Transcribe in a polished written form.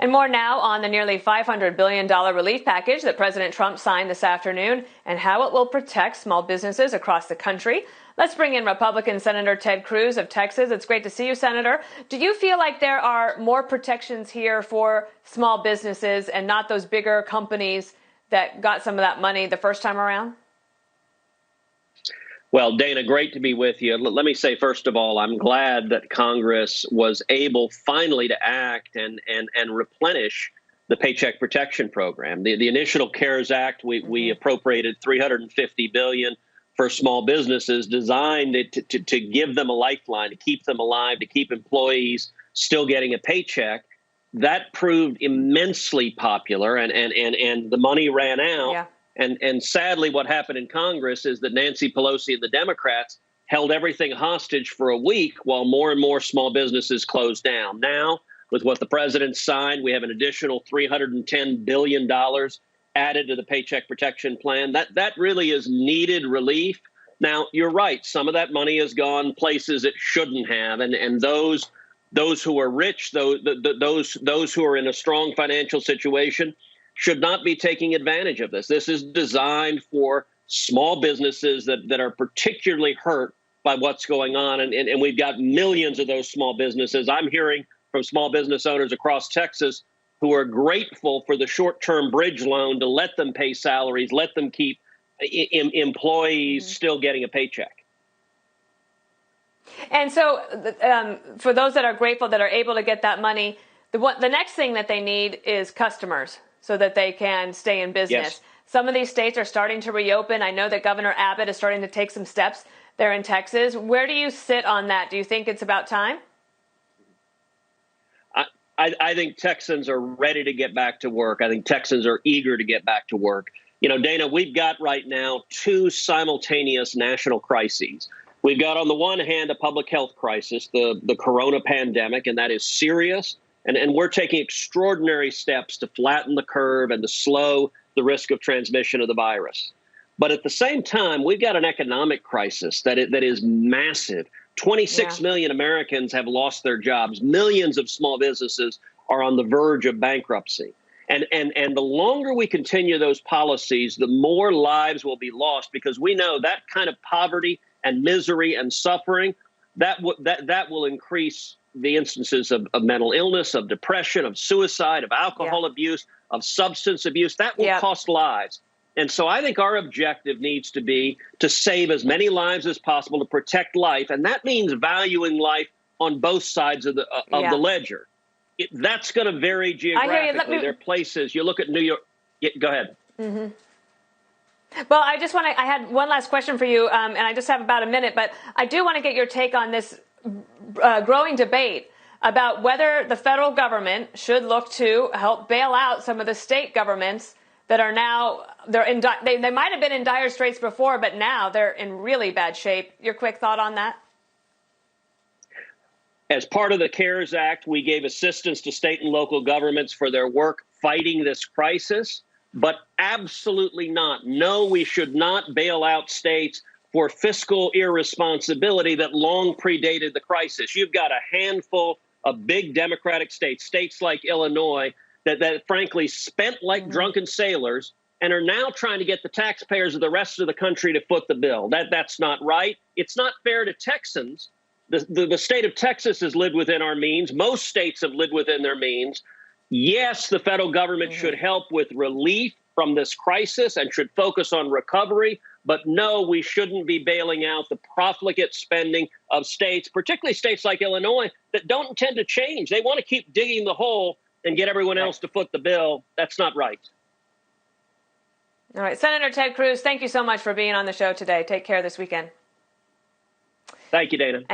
And more now on the nearly $500 billion relief package that President Trump signed this afternoon and how it will protect small businesses across the country. Let's bring in Republican Senator Ted Cruz of Texas. It's great to see you, Senator. Do you feel like there are more protections here for small businesses and not those bigger companies that got some of that money the first time around? Well, Dana, great to be with you. Let me say, first of all, I'm glad that Congress was able finally to act and replenish the Paycheck Protection Program. The initial CARES Act, we appropriated $350 billion for small businesses, designed to give them a lifeline, to keep them alive, to keep employees still getting a paycheck. That proved immensely popular, and the money ran out. Yeah. And sadly, what happened in Congress is that Nancy Pelosi and the Democrats held everything hostage for a week while more and more small businesses closed down. Now, with what the president signed, we have an additional $310 billion added to the Paycheck Protection Plan. That really is needed relief. Now, you're right. Some of that money has gone places it shouldn't have. And those who are rich, those who are in a strong financial situation, should not be taking advantage of this. This is designed for small businesses that are particularly hurt by what's going on. And we've got millions of those small businesses. I'm hearing from small business owners across Texas who are grateful for the short-term bridge loan to let them pay salaries, let them keep employees still getting a paycheck. And so for those that are grateful, that are able to get that money, the next thing that they need is customers, so that they can stay in business. Yes. Some of these states are starting to reopen. I know that Governor Abbott is starting to take some steps there in Texas. Where do you sit on that? Do you think it's about time? I think Texans are ready to get back to work. I think Texans are eager to get back to work. You know, Dana, we've got right now two simultaneous national crises. We've got, on the one hand, a public health crisis, the corona pandemic, and that is serious. And we're taking extraordinary steps to flatten the curve and to slow the risk of transmission of the virus. But at the same time, we've got an economic crisis that is massive. 26 million Americans have lost their jobs. Millions of small businesses are on the verge of bankruptcy. And the longer we continue those policies, the more lives will be lost, because we know that kind of poverty and misery and suffering, that will increase the instances of mental illness, of depression, of suicide, of alcohol abuse, of substance abuse. That will cost lives. And so I think our objective needs to be to save as many lives as possible, to protect life. And that means valuing life on both sides of the ledger. That's going to vary geographically. There are places, you look at New York. Go ahead. Well, I had one last question for you, and I just have about a minute, but I do want to get your take on this growing debate about whether the federal government should look to help bail out some of the state governments that are now, they might have been in dire straits before, but now they're in really bad shape. Your quick thought on that? As part of the CARES Act, we gave assistance to state and local governments for their work fighting this crisis, but absolutely not. No, we should not bail out states for fiscal irresponsibility that long predated the crisis. You've got a handful of big Democratic states, states like Illinois, that frankly spent like drunken sailors and are now trying to get the taxpayers of the rest of the country to foot the bill. That's not right. It's not fair to Texans. The state of Texas has lived within our means. Most states have lived within their means. Yes, the federal government should help with relief from this crisis and should focus on recovery. But no, we shouldn't be bailing out the profligate spending of states, particularly states like Illinois, that don't intend to change. They want to keep digging the hole and get everyone else to foot the bill. That's not right. All right. Senator Ted Cruz, thank you so much for being on the show today. Take care this weekend. Thank you, Dana.